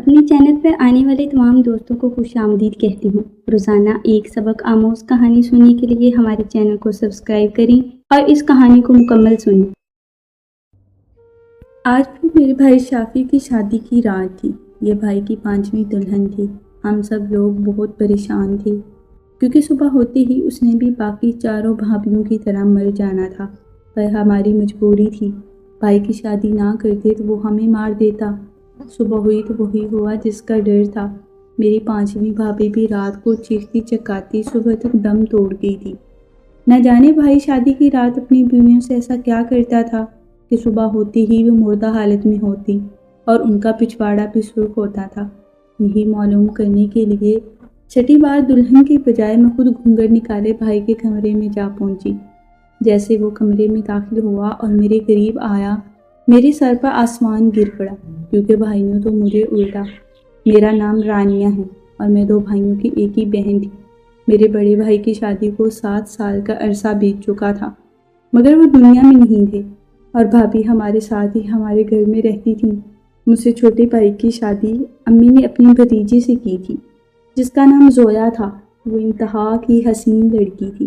اپنے چینل پر آنے والے تمام دوستوں کو خوش آمدید کہتی ہوں۔ روزانہ ایک سبق آموز کہانی سننے کے لیے ہمارے چینل کو سبسکرائب کریں اور اس کہانی کو مکمل سنیں۔ آج بھی میرے بھائی شافی کی شادی کی رات تھی۔ یہ بھائی کی 5ویں دلہن تھی۔ ہم سب لوگ بہت پریشان تھے کیونکہ صبح ہوتے ہی اس نے بھی باقی چاروں بھابھیوں کی طرح مر جانا تھا، پر ہماری مجبوری تھی۔ بھائی کی شادی نہ کرتے تو وہ ہمیں مار دیتا۔ صبح ہوئی تو وہی ہوا جس کا ڈر تھا۔ میری 5ویں بھابھی بھی رات کو چیختی چکاتی صبح تک دم توڑ گئی تھی۔ نہ جانے بھائی شادی کی رات اپنی بیویوں سے ایسا کیا کرتا تھا کہ صبح ہوتی ہی وہ مردہ حالت میں ہوتی اور ان کا پچھواڑا بھی سرخ ہوتا تھا۔ یہی معلوم کرنے کے لیے چھٹی بار دلہن کی بجائے میں خود گھونگھٹ نکالے بھائی کے کمرے میں جا پہنچی۔ جیسے وہ کمرے میں داخل ہوا اور میرے قریب آیا، میرے سر پر آسمان گر پڑا، کیونکہ بھائی نے تو مجھے الٹا۔ میرا نام رانیہ ہے اور میں 2 بھائیوں کی ایک ہی بہن تھی۔ میرے بڑے بھائی کی شادی کو 7 سال کا عرصہ بیت چکا تھا، مگر وہ دنیا میں نہیں تھے اور بھابھی ہمارے ساتھ ہی ہمارے گھر میں رہتی تھیں۔ مجھ سے چھوٹے بھائی کی شادی امی نے اپنی بھتیجی سے کی تھی، جس کا نام زویا تھا۔ وہ انتہا کی حسین لڑکی تھی۔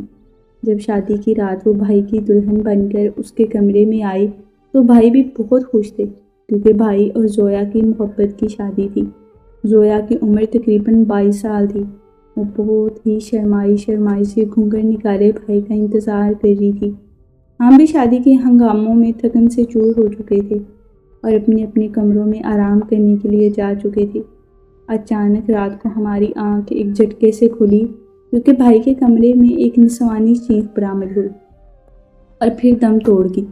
جب شادی کی رات وہ بھائی کی دلہن بن کر اس کے کمرے میں آئی تو بھائی بھی بہت خوش تھے، کیونکہ بھائی اور زویا کی محبت کی شادی تھی۔ زویا کی عمر تقریباً 22 سال تھی۔ وہ بہت ہی شرمائی سے گھونگھٹ نکالے بھائی کا انتظار کر رہی تھی۔ ہم بھی شادی کے ہنگاموں میں تھکن سے چور ہو چکے تھے اور اپنے اپنے کمروں میں آرام کرنے کے لیے جا چکے تھے۔ اچانک رات کو ہماری آنکھ ایک جھٹکے سے کھلی، کیونکہ بھائی کے کمرے میں ایک نسوانی چیخ برآمد ہوئی اور پھر دم توڑ گئی۔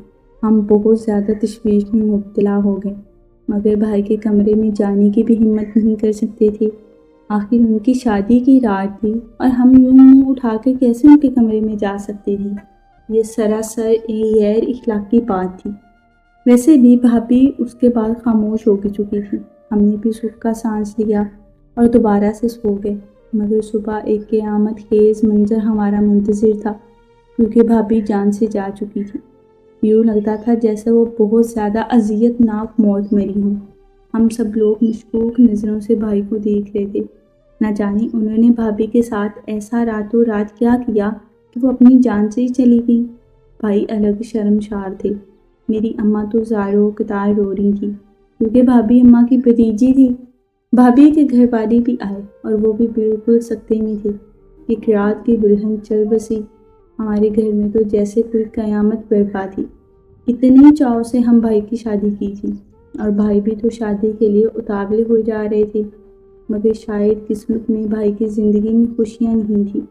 ہم بہت زیادہ تشویش میں مبتلا ہو گئے، مگر بھائی کے کمرے میں جانے کی بھی ہمت نہیں کر سکتے تھے۔ آخر ان کی شادی کی رات تھی اور ہم یوں منہ اٹھا کر کیسے ان کے کمرے میں جا سکتے تھے؟ یہ سراسر غیر اخلاقی بات تھی۔ ویسے بھی بھابھی اس کے بعد خاموش ہو چکی تھی۔ ہم نے بھی سکھ کا سانس لیا اور دوبارہ سے سو گئے، مگر صبح ایک قیامت خیز منظر ہمارا منتظر تھا، کیونکہ بھابھی جان سے جا چکی تھی۔ یوں لگتا تھا جیسے وہ بہت زیادہ اذیت ناک موت مری ہوں۔ ہم سب لوگ مشکوک نظروں سے بھائی کو دیکھ رہے تھے۔ نہ جانے انہوں نے بھابھی کے ساتھ ایسا راتوں رات کیا کیا کہ وہ اپنی جان سے ہی چلی گئی۔ بھائی الگ شرمسار تھے۔ میری اماں تو زاروں قطار رو رہی تھی، کیونکہ بھابھی اماں کی بھتیجی تھی۔ بھابھی کے گھر والے بھی آئے اور وہ بھی بالکل سکتے میں تھے۔ ایک رات کی دلہن چل بسی۔ ہمارے گھر میں تو جیسے کوئی قیامت برپا تھی۔ کتنی چاؤ سے ہم بھائی کی شادی کی تھی اور بھائی بھی تو شادی کے لیے اتاولے ہو جا رہے تھے، مگر شاید قسمت میں بھائی کی زندگی میں خوشیاں نہیں تھیں۔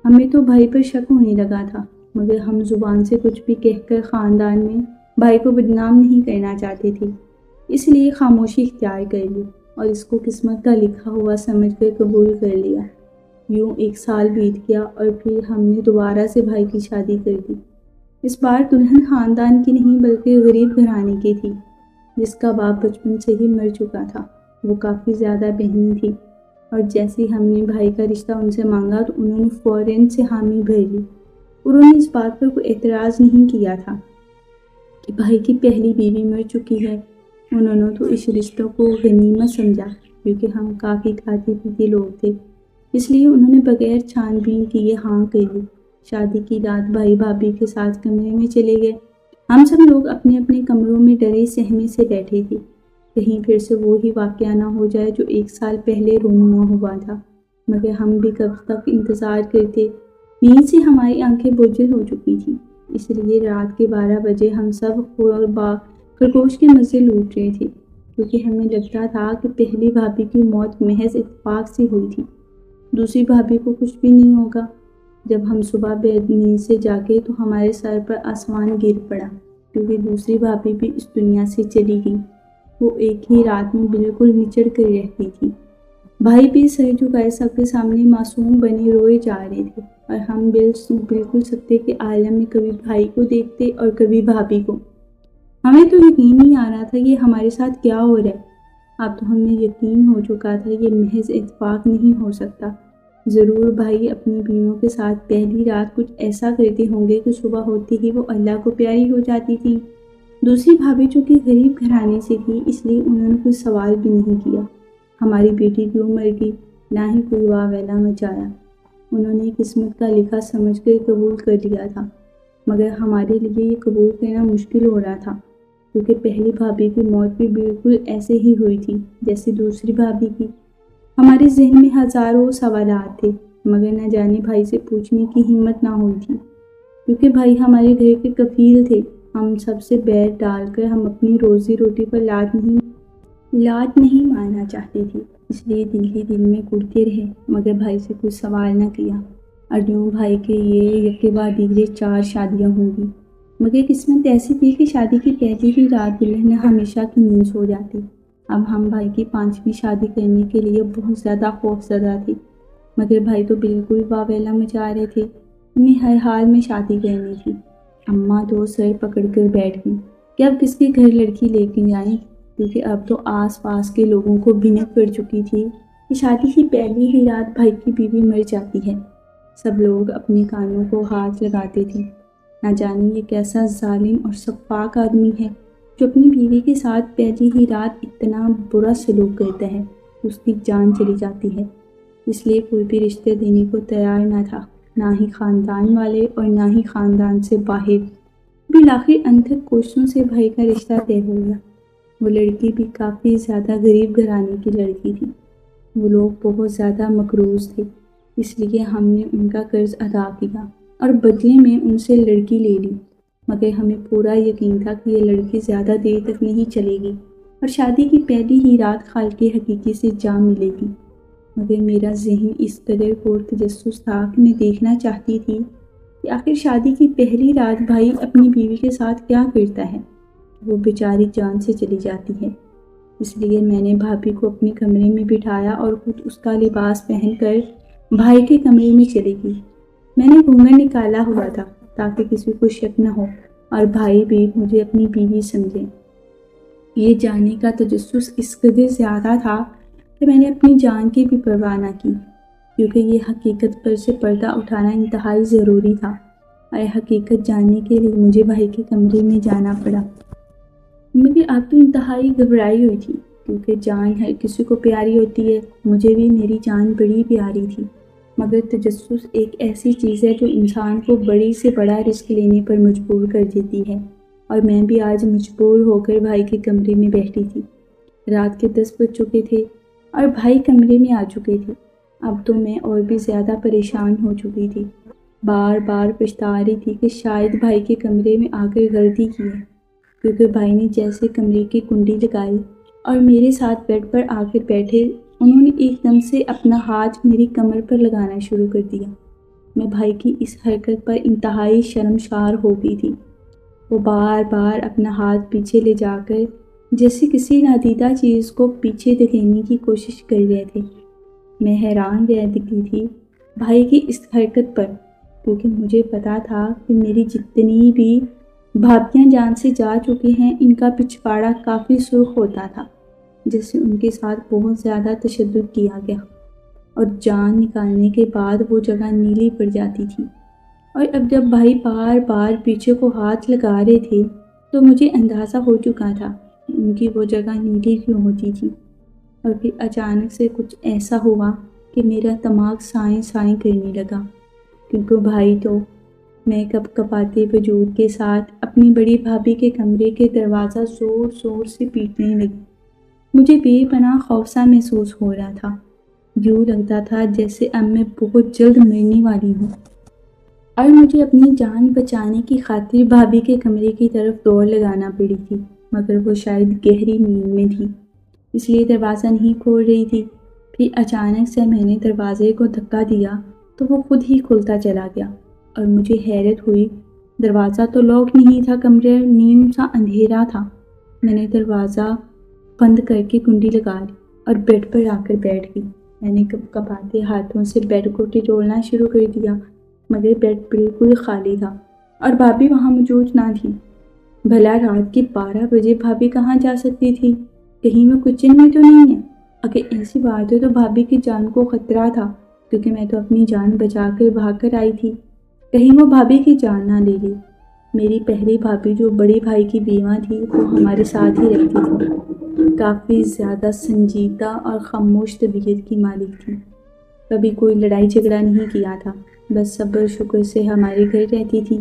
ہمیں تو بھائی پر شک ہونے لگا تھا، مگر ہم زبان سے کچھ بھی کہہ کر خاندان میں بھائی کو بدنام نہیں کرنا چاہتے تھے، اس لیے خاموشی اختیار کر لی اور اس کو قسمت کا لکھا ہوا سمجھ کر قبول کر لیا۔ یوں 1 سال بیت گیا اور پھر ہم نے دوبارہ سے بھائی کی شادی کر دی۔ اس بار دلہن خاندان کی نہیں بلکہ غریب گھرانے کی تھی، جس کا باپ بچپن سے ہی مر چکا تھا۔ وہ کافی زیادہ بہنی تھی اور جیسے ہی ہم نے بھائی کا رشتہ ان سے مانگا تو انہوں نے فوراً سے حامی بھر لی۔ انہوں نے اس بات پر کوئی اعتراض نہیں کیا تھا کہ بھائی کی پہلی بیوی مر چکی ہے۔ انہوں نے تو اس رشتوں کو غنیمت سمجھا، کیونکہ ہم کافی کھاتے پیتے لوگ تھے، اس لیے انہوں نے بغیر چھان بین کیے ہاں کر لی۔ شادی کی رات بھائی بھابھی کے ساتھ کمرے میں چلے گئے۔ ہم سب لوگ اپنے اپنے کمروں میں ڈرے سہمے سے بیٹھے تھے، کہیں پھر سے وہی واقعہ نہ ہو جائے جو 1 سال پہلے رونما ہوا تھا۔ مگر ہم بھی کب تک انتظار کرتے؟ نیند سے ہماری آنکھیں بوجھل ہو چکی تھیں، اس لیے رات کے 12 بجے ہم سب خرگوش کے مزے لوٹ رہے تھے، کیونکہ ہمیں لگتا تھا کہ پہلی بھابھی کی موت محض اتفاق سے ہوئی تھی، دوسری بھابھی کو کچھ بھی نہیں ہوگا۔ جب ہم صبح نیند سے جاگے تو ہمارے سر پر آسمان گر پڑا، کیونکہ دوسری بھابھی بھی اس دنیا سے چلی گئی۔ وہ ایک ہی رات میں بالکل نچڑ کر رہتی تھی۔ بھائی بھی سر جھکائے سب کے سامنے معصوم بنے روئے جا رہے تھے اور ہم بالکل سکتے کے عالم میں کبھی بھائی کو دیکھتے اور کبھی بھابھی کو۔ ہمیں تو یقین نہیں آ رہا تھا یہ ہمارے ساتھ کیا ہو رہا ہے۔ اب تو ہمیں یقین ہو چکا تھا یہ محض اتفاق نہیں ہو سکتا، ضرور بھائی اپنی بیویوں کے ساتھ پہلی رات کچھ ایسا کرتے ہوں گے کہ صبح ہوتی ہی وہ اللہ کو پیاری ہو جاتی تھی۔ دوسری بھابھی جو کہ غریب گھرانے سے تھی، اس لیے انہوں نے کوئی سوال بھی نہیں کیا۔ ہماری بیٹی کیوں مر گئی، نہ ہی کوئی واویلا مچایا۔ انہوں نے قسمت کا لکھا سمجھ کر قبول کر لیا تھا، مگر ہمارے لیے یہ قبول کرنا مشکل ہو رہا تھا، کیونکہ پہلی بھابھی کی موت بھی بالکل ایسے ہی ہوئی تھی جیسے دوسری بھابھی کی۔ ہمارے ذہن میں ہزاروں سوالات تھے، مگر نہ جانے بھائی سے پوچھنے کی ہمت نہ ہوئی تھی، کیونکہ بھائی ہمارے گھر کے کفیل تھے۔ ہم سب سے بیر ڈال کر ہم اپنی روزی روٹی پر لات نہیں مارنا چاہتے تھے، اس لیے دل ہی دل میں کڑتے رہے، مگر بھائی سے کچھ سوال نہ کیا۔ اور یوں بھائی کے یہ یکے بعد دیگرے 4 شادیاں ہوں گی، مگر قسمت ایسی تھی کہ شادی کی پہلی ہی رات دلہن ہمیشہ کی نیند سو جاتی۔ اب ہم بھائی کی 5ویں شادی کرنے کے لیے بہت زیادہ خوف زدہ تھے، مگر بھائی تو بالکل واویلا مچا رہے تھے، انہیں ہر حال میں شادی کرنی تھی۔ اماں تو سر پکڑ کر بیٹھ گئی کہ اب کس کے گھر لڑکی لے کے جائیں، کیونکہ اب تو آس پاس کے لوگوں کو بھنک پڑ چکی تھی کہ شادی کی پہلی ہی رات بھائی کی بیوی مر جاتی ہے۔ سب لوگ اپنے کانوں کو ہاتھ لگاتے تھے، نہ جانے یہ کیسا ظالم اور سفاک آدمی ہے جو اپنی بیوی کے ساتھ پہلی ہی رات اتنا برا سلوک کرتا ہے کہ اس کی جان چلی جاتی ہے۔ اس لیے کوئی بھی رشتے دینے کو تیار نہ تھا، نہ ہی خاندان والے اور نہ ہی خاندان سے باہر۔ بالآخر انتھک کوششوں سے بھائی کا رشتہ طے ہو گیا۔ وہ لڑکی بھی کافی زیادہ غریب گھرانے کی لڑکی تھی۔ وہ لوگ بہت زیادہ مقروض تھے، اس لیے ہم نے ان کا قرض ادا کیا اور بدلے میں ان سے لڑکی لے لی، مگر ہمیں پورا یقین تھا کہ یہ لڑکی زیادہ دیر تک نہیں چلے گی اور شادی کی پہلی ہی رات خالق حقیقی سے جا ملے گی۔ مگر میرا ذہن اس قدر پر تجسس تھا کہ میں دیکھنا چاہتی تھی کہ آخر شادی کی پہلی رات بھائی اپنی بیوی کے ساتھ کیا کرتا ہے، وہ بیچاری جان سے چلی جاتی ہے۔ اس لیے میں نے بھابھی کو اپنے کمرے میں بٹھایا اور خود اس کا لباس پہن کر بھائی کے کمرے میں چلی گئی۔ میں نے گھونگھٹ نکالا ہوا تھا تاکہ کسی کو شک نہ ہو اور بھائی بھی مجھے اپنی بیوی سمجھے۔ یہ جاننے کا تجسس اس قدر زیادہ تھا کہ میں نے اپنی جان کی بھی پرواہ نہ کی، کیونکہ یہ حقیقت پر سے پردہ اٹھانا انتہائی ضروری تھا، اور حقیقت جاننے کے لیے مجھے بھائی کے کمرے میں جانا پڑا۔ مگر اب تو انتہائی گھبرائی ہوئی تھی، کیونکہ جان ہر کسی کو پیاری ہوتی ہے۔ مجھے بھی میری جان بڑی پیاری تھی، مگر تجسس ایک ایسی چیز ہے جو انسان کو بڑی سے بڑا رسک لینے پر مجبور کر دیتی ہے، اور میں بھی آج مجبور ہو کر بھائی کے کمرے میں بیٹھی تھی۔ رات کے 10 بج چکے تھے اور بھائی کمرے میں آ چکے تھے۔ اب تو میں اور بھی زیادہ پریشان ہو چکی تھی، بار بار پچھتا رہی تھی کہ شاید بھائی کے کمرے میں آ کر غلطی کی ہے، کیونکہ بھائی نے جیسے کمرے کی کنڈی لگائی اور میرے ساتھ بیڈ پر آ کر بیٹھے، انہوں نے ایک دم سے اپنا ہاتھ میری کمر پر لگانا شروع کر دیا۔ میں بھائی کی اس حرکت پر انتہائی شرمسار ہو گئی تھی۔ وہ بار بار اپنا ہاتھ پیچھے لے جا کر جیسے کسی نادیدہ چیز کو پیچھے دھکیلنے کی کوشش کر رہے تھے۔ میں حیران رہ گئی تھی بھائی کی اس حرکت پر، کیونکہ مجھے پتا تھا کہ میری جتنی بھی بھابھیاں جان سے جا چکی ہیں، ان کا پچھواڑا کافی سرخ ہوتا تھا، جس سے ان کے ساتھ بہت زیادہ تشدد کیا گیا، اور جان نکالنے کے بعد وہ جگہ نیلی پڑ جاتی تھی۔ اور اب جب بھائی بار بار پیچھے کو ہاتھ لگا رہے تھے تو مجھے اندازہ ہو چکا تھا کہ ان کی وہ جگہ نیلی کیوں ہوتی تھی۔ اور پھر اچانک سے کچھ ایسا ہوا کہ میرا دماغ سائیں سائیں کرنے لگا، کیونکہ بھائی تو میک اپ کپاتے وجود کے ساتھ اپنی بڑی بھابھی کے کمرے کے دروازہ زور زور سے پیٹنے لگی۔ مجھے بے پناہ خوفزا محسوس ہو رہا تھا، یوں لگتا تھا جیسے اب میں بہت جلد مرنے والی ہوں، اور مجھے اپنی جان بچانے کی خاطر بھابھی کے کمرے کی طرف دوڑ لگانا پڑی تھی، مگر وہ شاید گہری نیند میں تھی، اس لیے دروازہ نہیں کھول رہی تھی۔ پھر اچانک سے میں نے دروازے کو دھکا دیا تو وہ خود ہی کھلتا چلا گیا، اور مجھے حیرت ہوئی، دروازہ تو لاک نہیں تھا، کمرہ نیم سا اندھیرا تھا۔ میں نے دروازہ بند کر کے کنڈی لگا لی اور بیڈ پر آ کر بیٹھ گئی۔ میں نے کپاتے ہاتھوں سے بیڈ کو ٹٹولنا شروع کر دیا، مگر بیڈ بالکل خالی تھا اور بھابھی وہاں موجود نہ تھی۔ بھلا رات کے 12 بجے بھابھی کہاں جا سکتی تھی؟ کہیں وہ کچن میں تو نہیں ہے؟ اگر ایسی بات ہے تو بھابھی کی جان کو خطرہ تھا، کیونکہ میں تو اپنی جان بچا کر بھاگ کر آئی تھی، کہیں وہ بھابھی کی جان نہ لے لی۔ میری پہلی بھابھی جو بڑے بھائی کی بیوہ تھی، وہ ہمارے ساتھ ہی رہتی تھی۔ کافی زیادہ سنجیدہ اور خاموش طبیعت کی مالک تھی۔ کبھی کوئی لڑائی جھگڑا نہیں کیا تھا، بس صبر شکر سے ہمارے گھر رہتی تھی۔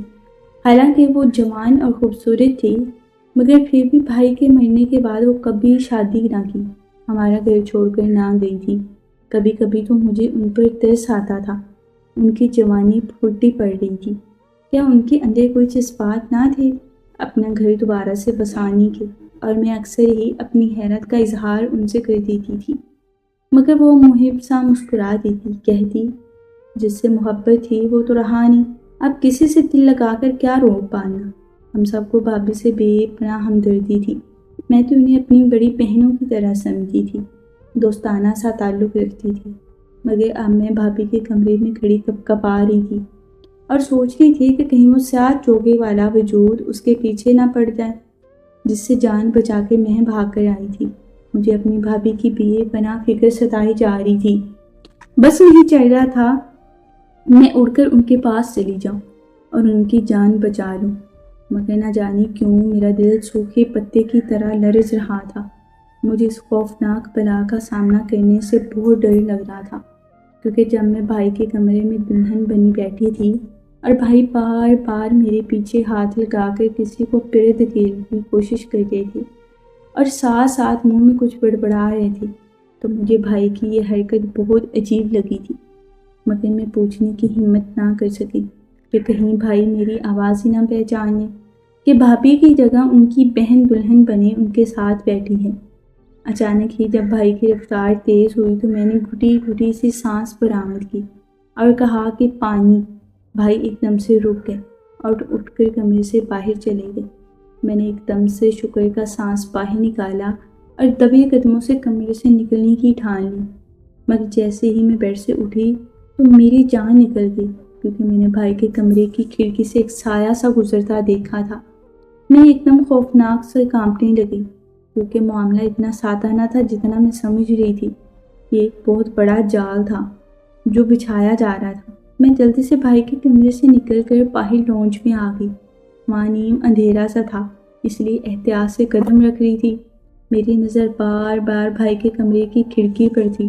حالانکہ وہ جوان اور خوبصورت تھی، مگر پھر بھی بھائی کے مرنے کے بعد وہ کبھی شادی نہ کی، ہمارا گھر چھوڑ کر نہ گئی تھی۔ کبھی کبھی تو مجھے ان پر ترس آتا تھا۔ ان کی جوانی پھوٹی پڑ رہی تھی، کیا ان کے اندر کوئی جذبات نہ تھے اپنا گھر دوبارہ سے بسانے کے؟ اور میں اکثر ہی اپنی حیرت کا اظہار ان سے کر دیتی تھی، مگر وہ محب سا مسکرا دیتی، کہتی جس سے محبت تھی وہ تو رہا نہیں، اب کسی سے دل لگا کر کیا روک پانا۔ ہم سب کو بھابھی سے بے پناہ ہمدردی تھی۔ میں تو انہیں اپنی بڑی بہنوں کی طرح سمجھتی تھی، دوستانہ سا تعلق رکھتی تھی، مگر اب میں بھابھی کے کمرے میں کھڑی کپ کپا رہی تھی اور سوچ رہی تھی کہ کہیں وہ سیاہ چوگے والا وجود اس کے پیچھے نہ پڑ جائے جس سے جان بچا کے میں بھاگ کر آئی تھی۔ مجھے اپنی بھابھی کی بے پناہ فکر ستائی جا رہی تھی۔ بس یہی چل رہا تھا میں اڑ کر ان کے پاس چلی جاؤں اور ان کی جان بچا لوں، مگر نہ جانے کیوں میرا دل سوکھے پتے کی طرح لرز رہا تھا۔ مجھے اس خوفناک بلا کا سامنا کرنے سے بہت ڈر لگ رہا تھا، کیونکہ جب میں بھائی کے کمرے میں دلہن بنی بیٹھی تھی اور بھائی بار بار میرے پیچھے ہاتھ لگا کر کسی کو پرے دھکیلنے کی کوشش کرتے تھے اور ساتھ ساتھ منہ میں کچھ بڑبڑا رہے تھے، تو مجھے بھائی کی یہ حرکت بہت عجیب لگی تھی، مگر میں پوچھنے کی ہمت نہ کر سکی کہ کہیں بھائی میری آواز ہی نہ پہچان لیں کہ بھابھی کی جگہ ان کی بہن دلہن بنے ان کے ساتھ بیٹھی ہے۔ اچانک ہی جب بھائی کی رفتار تیز ہوئی تو میں نے گھٹی گھٹی سی سانس برآمد کی اور کہا کہ پانی۔ بھائی ایک دم سے رک گئے اور اٹھ کر کمرے سے باہر چلے گئے۔ میں نے ایک دم سے شکر کا سانس باہر نکالا اور دبے قدموں سے کمرے سے نکلنے کی ٹھان لی، مگر جیسے ہی میں بیڈ سے اٹھی تو میری جان نکل گئی، کیونکہ میں نے بھائی کے کمرے کی کھڑکی سے ایک سایہ سا گزرتا دیکھا تھا۔ میں ایک دم خوفناک سے کانپنے لگی، کیونکہ معاملہ اتنا سادہ نہ تھا جتنا میں سمجھ رہی تھی۔ یہ ایک بہت بڑا جال تھا جو بچھایا جا رہا تھا۔ میں جلدی سے بھائی کے کمرے سے نکل کر باہر لانچ میں آ گئی۔ وہاں نیم اندھیرا سا تھا، اس لیے احتیاط سے قدم رکھ رہی تھی۔ میری نظر بار بار بھائی کے کمرے کی کھڑکی پر تھی،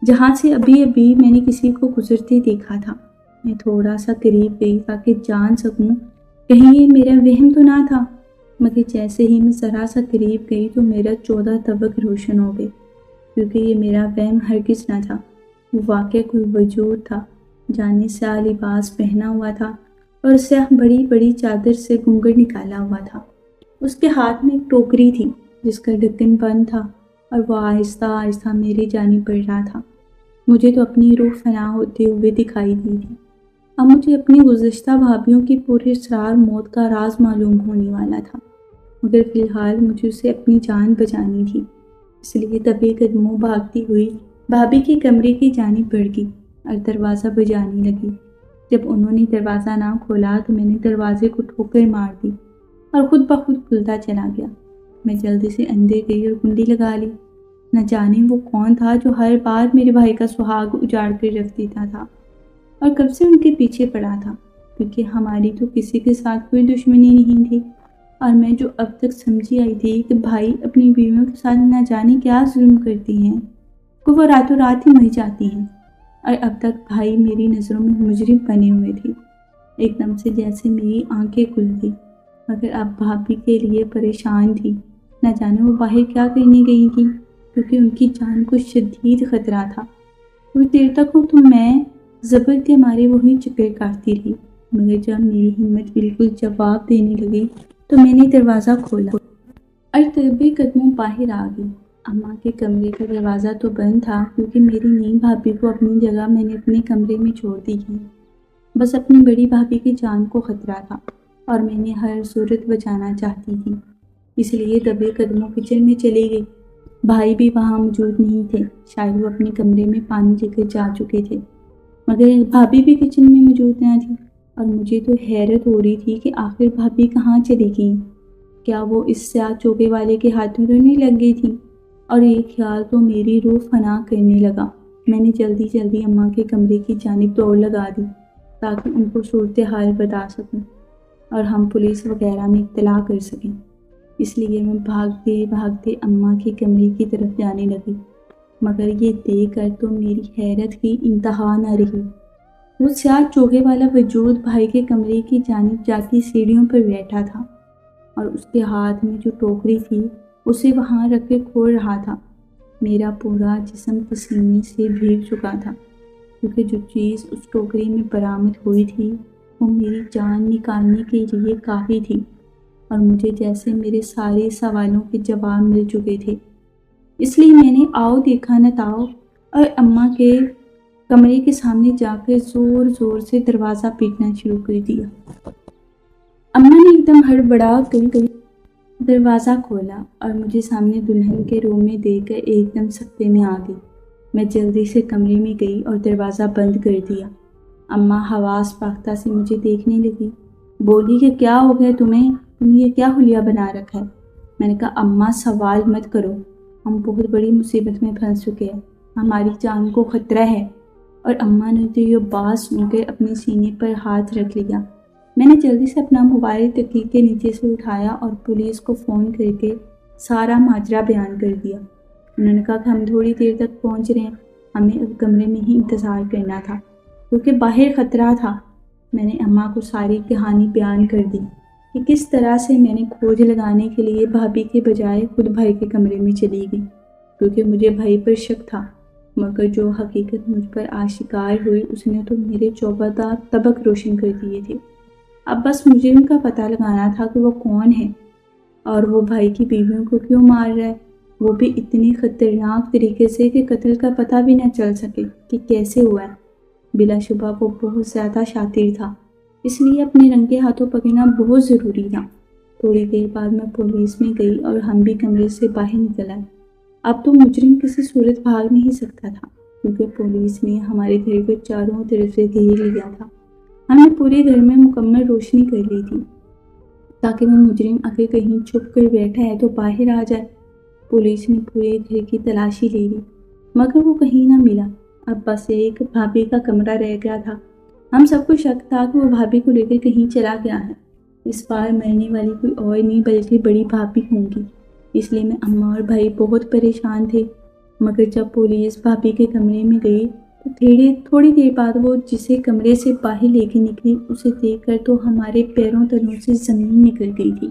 جہاں سے ابھی ابھی میں نے کسی کو گزرتے دیکھا تھا۔ میں تھوڑا سا قریب گئی تاکہ جان سکوں کہیں یہ میرا وہم تو نہ تھا، مگر جیسے ہی میں ذرا سا قریب گئی تو میرا 14 طبق روشن ہو گئے، کیونکہ یہ میرا وہم ہرگز نہ تھا، وہ واقع کوئی وجود تھا۔ جانے سیاہ لباس پہنا ہوا تھا اور سیاہ بڑی بڑی چادر سے گھونگھٹ نکالا ہوا تھا۔ اس کے ہاتھ میں ایک ٹوکری تھی جس کا ڈھکن بند تھا اور وہ آہستہ آہستہ میری جانب بڑھ رہا تھا۔ مجھے تو اپنی روح فنا ہوتے ہوئے دکھائی دی تھی۔ اب مجھے اپنی گزشتہ بھابھیوں کی پوری اسرار موت کا راز معلوم ہونے والا تھا، مگر فی الحال مجھے اسے اپنی جان بچانی تھی، اس لیے دبے قدموں بھاگتی ہوئی بھابھی کے کمرے کی جانب بڑھ گئی اور دروازہ بجانے لگی۔ جب انہوں نے دروازہ نہ کھولا تو میں نے دروازے کو ٹھوکر مار دی اور خود بخود کھلتا چلا گیا۔ میں جلدی سے اندر گئی اور کنڈی لگا لی۔ نہ جانے وہ کون تھا جو ہر بار میرے بھائی کا سہاگ اجاڑ کر رکھ دیتا تھا اور کب سے ان کے پیچھے پڑا تھا، کیونکہ ہماری تو کسی کے ساتھ کوئی دشمنی نہیں تھی، اور میں جو اب تک سمجھی آئی تھی کہ بھائی اپنی بیویوں کے ساتھ نہ جانے کیا ظلم کرتی ہیں کہ وہ راتوں رات ہی مر جاتی ہیں، اور اب تک بھائی میری نظروں میں مجرم بنے ہوئے تھے۔ ایک دم سے جیسے میری آنکھیں کھل گئی، مگر اب بھابھی کے لیے پریشان تھی، نہ جانے وہ باہر کیا کرنے گئی تھی، کیونکہ ان کی جان کو شدید خطرہ تھا۔ کچھ دیر تک ہو تو میں زبر کے مارے وہی چکر کاٹتی رہی، مگر جب میری ہمت بالکل جواب دینے لگی تو میں نے دروازہ کھولا اور دبے قدموں باہر آ گئی۔ اماں کے کمرے کا دروازہ تو بند تھا، کیونکہ میری نئی بھابھی کو اپنی جگہ میں نے اپنے کمرے میں چھوڑ دی تھی۔ بس اپنی بڑی بھابھی کی جان کو خطرہ تھا اور میں نے ہر صورت بچانا چاہتی تھی، اس لیے دبے قدموں کچن میں چلی گئی۔ بھائی بھی وہاں موجود نہیں تھے، شاید وہ اپنے کمرے میں پانی لے کر جا چکے تھے، مگر بھابھی بھی کچن میں موجود نہ تھی، اور مجھے تو حیرت ہو رہی تھی کہ آخر بھابھی کہاں چلی گئی۔ کیا وہ اس سیاہ چوبے والے کے ہاتھوں تو نہیں لگ گئی تھی؟ اور یہ خیال تو میری روح فنا کرنے لگا۔ میں نے جلدی جلدی اماں کے کمرے کی جانب دوڑ لگا دی تاکہ ان کو صورتحال بتا سکوں اور ہم پولیس وغیرہ میں اطلاع کر سکیں۔ اس لیے میں بھاگتے بھاگتے اماں کے کمرے کی طرف جانے لگی، مگر یہ دیکھ کر تو میری حیرت کی انتہا نہ رہی۔ وہ سیاہ چوگے والا وجود بھائی کے کمرے کی جانب جاتی سیڑھیوں پر بیٹھا تھا اور اس کے ہاتھ میں جو ٹوکری تھی اسے وہاں رکھ کے کھول رہا تھا۔ میرا پورا جسم پسینے سے بھیگ چکا تھا، کیونکہ جو چیز اس ٹوکری میں برآمد ہوئی تھی وہ میری جان نکالنے کے لیے کافی تھی، اور مجھے جیسے میرے سارے سوالوں کے جواب مل چکے تھے۔ اس لیے میں نے آؤ دیکھا نہ تاؤ اور اماں کے کمرے کے سامنے جا کر زور زور سے دروازہ پیٹنا شروع کر دیا۔ اماں نے ایک دم ہڑبڑا کر دروازہ کھولا اور مجھے سامنے دلہن کے روم میں دیکھ کر ایک دم سکتے میں آ گئی۔ میں جلدی سے کمرے میں گئی اور دروازہ بند کر دیا۔ اماں حواس باختہ سے مجھے دیکھنے لگی، بولی کہ کیا ہو گیا تمہیں، تم یہ کیا حلیہ بنا رکھا ہے؟ میں نے کہا اماں سوال مت کرو، ہم بہت بڑی مصیبت میں پھنس چکے ہیں، ہماری جان کو خطرہ ہے۔ اور اماں نے تو یہ بات سن کے اپنے سینے پر ہاتھ رکھ لیا۔ میں نے جلدی سے اپنا موبائل تکیے کے نیچے سے اٹھایا اور پولیس کو فون کر کے سارا ماجرا بیان کر دیا۔ انہوں نے کہا کہ ہم تھوڑی دیر تک پہنچ رہے ہیں، ہمیں اب کمرے میں ہی انتظار کرنا تھا کیونکہ باہر خطرہ تھا۔ میں نے اماں کو ساری کہانی بیان کر دی کہ کس طرح سے میں نے کھوج لگانے کے لیے بھابھی کے بجائے خود بھائی کے کمرے میں چلی گئی، کیونکہ مجھے بھائی پر شک تھا، مگر جو حقیقت مجھ پر آشکار ہوئی اس نے تو میرے چوبدہ طبق روشن کر دیے تھے۔ اب بس مجھے ان کا پتہ لگانا تھا کہ وہ کون ہے اور وہ بھائی کی بیویوں کو کیوں مار رہا ہے، وہ بھی اتنی خطرناک طریقے سے کہ قتل کا پتہ بھی نہ چل سکے کہ کیسے ہوا ہے۔ بلا شبہ وہ بہت زیادہ شاطر تھا، اس لیے اپنے رنگے ہاتھوں پکڑنا بہت ضروری تھا۔ تھوڑی دیر بعد میں پولیس میں گئی اور ہم بھی کمرے سے باہر نکل آئے۔ اب تو مجرم کسی صورت بھاگ نہیں سکتا تھا، کیونکہ پولیس نے ہمارے گھر کو چاروں طرف سے گھیر لیا تھا۔ ہم نے پورے گھر میں مکمل روشنی کر لی تھی تاکہ وہ مجرم اگر کہیں چھپ کر بیٹھا ہے تو باہر آ جائے۔ پولیس نے پورے گھر کی تلاشی لے لی، مگر وہ کہیں نہ ملا۔ اب بس ایک بھابھی کا کمرہ رہ گیا تھا۔ ہم سب کو شک تھا کہ وہ بھابھی کو لے کر کہیں چلا گیا ہے۔ اس بار مرنے والی کوئی اور نہیں بلکہ بڑی بھابھی ہوں گی، اس لیے میں اماں اور بھائی بہت پریشان تھے۔ مگر جب پولیس بھابھی کے کمرے میں گئی تو تھوڑی دیر بعد وہ جسے کمرے سے باہر لے کے نکلی اسے دیکھ کر تو ہمارے پیروں تلوں سے زمین نکل گئی تھی۔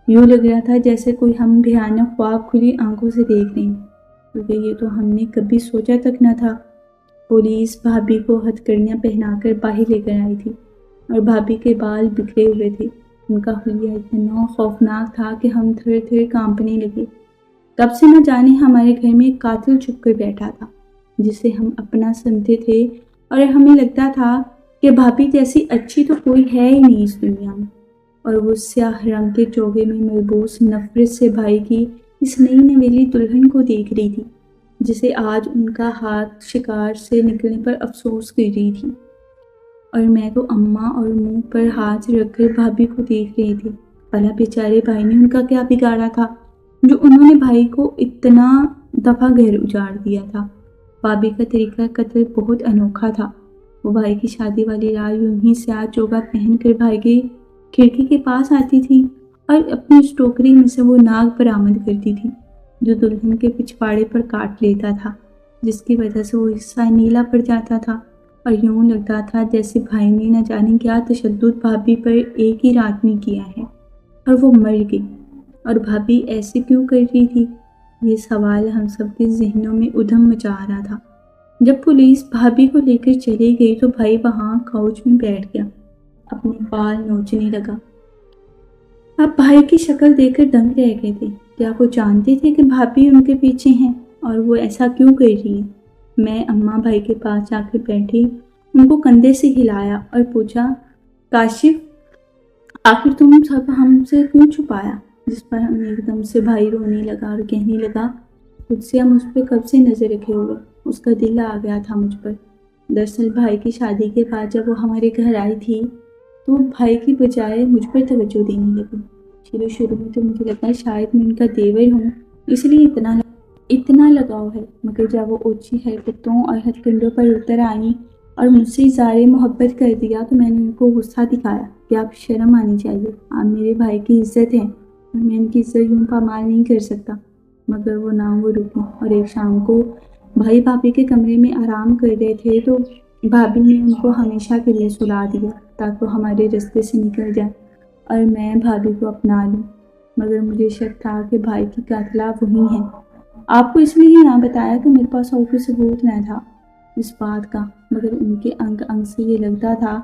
یوں لگ رہا تھا جیسے کوئی ہم بھیانک خواب کھلی آنکھوں سے دیکھ رہے ہیں، کیونکہ یہ تو ہم نے کبھی سوچا تک نہ تھا۔ پولیس بھابھی کو ہتھکڑیاں پہنا کر باہر لے کر آئی تھی اور بھابھی کے بال بکھرے ہوئے تھے۔ ان کا حلیہ اتنا خوفناک تھا کہ ہم تھر تھر کانپنے لگے۔ کب سے نہ جانے ہمارے گھر میں ایک قاتل چھپ کر بیٹھا تھا جسے ہم اپنا سمجھتے تھے، اور ہمیں لگتا تھا کہ بھابھی جیسی اچھی تو کوئی ہے ہی نہیں اس دنیا میں۔ اور وہ سیاہ رنگ کے چوگے میں ملبوس نفرت سے بھائی کی اس نئی نویلی دلہن کو دیکھ رہی تھی، جسے آج ان کا ہاتھ شکار سے نکلنے پر افسوس کر رہی تھی۔ اور میں تو اماں اور منہ پر ہاتھ رکھ کر بھابھی کو دیکھ رہی تھی۔ بھلا بیچارے بھائی نے ان کا کیا بگاڑا تھا جو انہوں نے بھائی کو اتنا دفعہ گھر اجاڑ دیا تھا۔ بھابھی کا طریقہ قتل بہت انوکھا تھا۔ وہ بھائی کی شادی والی رات یوں ہی سیاہ چوگا پہن کر بھائی کی کھڑکی کے پاس آتی تھی اور اپنی اس ٹوکری میں سے وہ ناگ برآمد کرتی تھی جو دلہن کے پچھواڑے پر کاٹ لیتا تھا، جس کی وجہ سے وہ حصہ نیلا پڑ جاتا تھا، اور یوں لگتا تھا جیسے بھائی نے نہ جانے کیا تشدد بھابھی پر ایک ہی رات میں کیا ہے اور وہ مر گئی۔ اور بھابھی ایسے کیوں کر رہی تھی؟ یہ سوال ہم سب کے ذہنوں میں ادھم مچا رہا تھا۔ جب پولیس بھابھی کو لے کر چلی گئی تو بھائی وہاں کاؤچ میں بیٹھ گیا، اپنے بال نوچنے لگا۔ اب بھائی کی شکل دیکھ کر دنگ رہ گئے تھے۔ کیا وہ جانتے تھے کہ بھابھی ان کے پیچھے ہیں اور وہ ایسا کیوں کر رہی ہیں؟ میں اماں بھائی کے پاس جا کے بیٹھی، ان کو کندھے سے ہلایا اور پوچھا، کاشف آخر تم سب ہم سے کیوں چھپایا؟ جس پر ہم ایک دم سے بھائی رونے لگا اور کہنے لگا، خود سے ہم اس پہ کب سے نظر رکھے ہوئے، اس کا دل آ گیا تھا مجھ پر۔ دراصل بھائی کی شادی کے بعد جب وہ ہمارے گھر آئی تھی تو بھائی کی بجائے مجھ پر توجہ دینے لگی۔ شروع میں تو مجھے لگا شاید میں ان کا دیور ہوں، اس لیے اتنا لگاؤ ہے، مگر جب وہ اونچی حرکتوں اور ہتھ کنڈوں پر اتر آئیں اور مجھ سے اظہار محبت کر دیا تو میں نے ان کو غصہ دکھایا کہ آپ شرم آنی چاہیے، آپ میرے بھائی کی عزت ہیں اور میں ان کی عزت یوں پامال نہیں کر سکتا۔ مگر وہ رکی اور ایک شام کو بھائی بھابھی کے کمرے میں آرام کر رہے تھے تو بھابھی نے ان کو ہمیشہ کے لیے سلا دیا تاکہ وہ ہمارے رستے سے نکل جائے اور میں بھابھی کو اپنا لوں۔ مگر مجھے شک تھا کہ بھائی کی قاتلہ وہی ہیں۔ آپ کو اس لیے نہ بتایا کہ میرے پاس اور کوئی ثبوت نہ تھا اس بات کا، مگر ان کے انگ انگ سے یہ لگتا تھا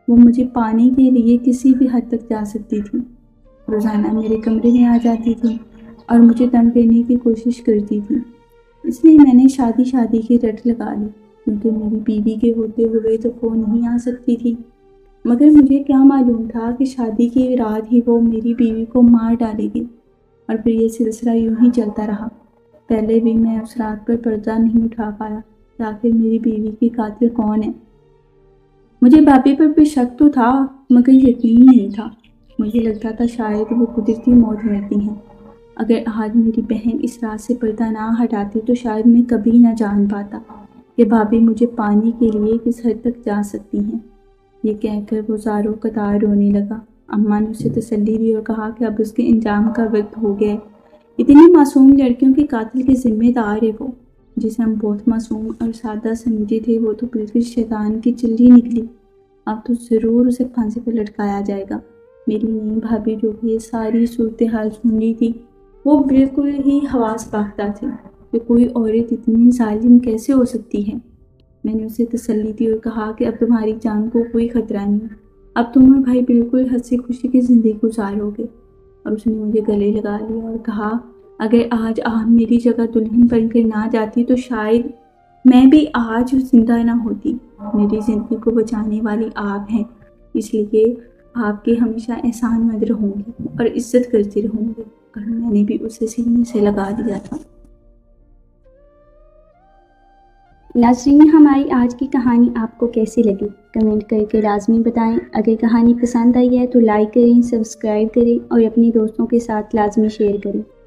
وہ مجھے پانے کے لیے کسی بھی حد تک جا سکتی تھی۔ روزانہ میرے کمرے میں آ جاتی تھی اور مجھے تنگ کرنے کی کوشش کرتی تھی۔ اس لیے میں نے شادی کی رٹ لگا لی، کیونکہ میری بیوی کے ہوتے ہوئے تو وہ نہیں آ سکتی تھی۔ مگر مجھے کیا معلوم تھا کہ شادی کی رات ہی وہ میری بیوی کو مار ڈالے گی، اور پھر یہ سلسلہ یوں ہی چلتا رہا۔ پہلے بھی میں اس رات پر پردہ نہیں اٹھا پایا کہ آخر میری بیوی کی قاتل کون ہے۔ مجھے بھابھی پر بھی شک تو تھا مگر یقین نہیں تھا۔ مجھے لگتا تھا شاید وہ قدرتی موت مرتی ہیں۔ اگر آج میری بہن اس رات سے پردہ نہ ہٹاتی تو شاید میں کبھی نہ جان پاتا کہ بھابھی مجھے پانے کے لیے کس حد تک جا سکتی ہیں۔ یہ کہہ کر وہ زاروں قطار رونے لگا۔ اماں نے اسے تسلی دی اور کہا کہ اب اس کے انجام کا وقت ہو گیا ہے۔ اتنی معصوم لڑکیوں کے قاتل کے ذمہ دار ہے وہ، جسے ہم بہت معصوم اور سادہ سمجھے تھے، وہ تو بالکل شیطان کی چلی نکلی۔ اب تو ضرور اسے پھانسی پر لٹکایا جائے گا۔ میری نئی بھابھی جو کہ یہ ساری صورتحال سن رہی تھی، وہ بالکل ہی حواس باختہ تھی کہ کوئی عورت اتنی ظالم کیسے ہو سکتی ہے۔ میں نے اسے تسلی دی اور کہا کہ اب تمہاری جان کو کوئی خطرہ نہیں، اب تم اور بھائی بالکل ہنسی خوشی کی زندگی گزارو گے۔ اور اس نے مجھے گلے لگا لیا اور کہا اگر آج آپ میری جگہ دلہن بن کر نہ جاتی تو شاید میں بھی آج زندہ نہ ہوتی۔ میری زندگی کو بچانے والی آپ ہیں، اس لیے آپ کے ہمیشہ احسان مند رہوں گی اور عزت کرتی رہوں گی۔ اور میں نے بھی اسے سینے سے لگا دیا تھا۔ ناظرین، ہماری آج کی کہانی آپ کو کیسی لگی؟ کمنٹ کر کے لازمی بتائیں۔ اگر کہانی پسند آئی ہے تو لائک کریں، سبسکرائب کریں اور اپنے دوستوں کے ساتھ لازمی شیئر کریں۔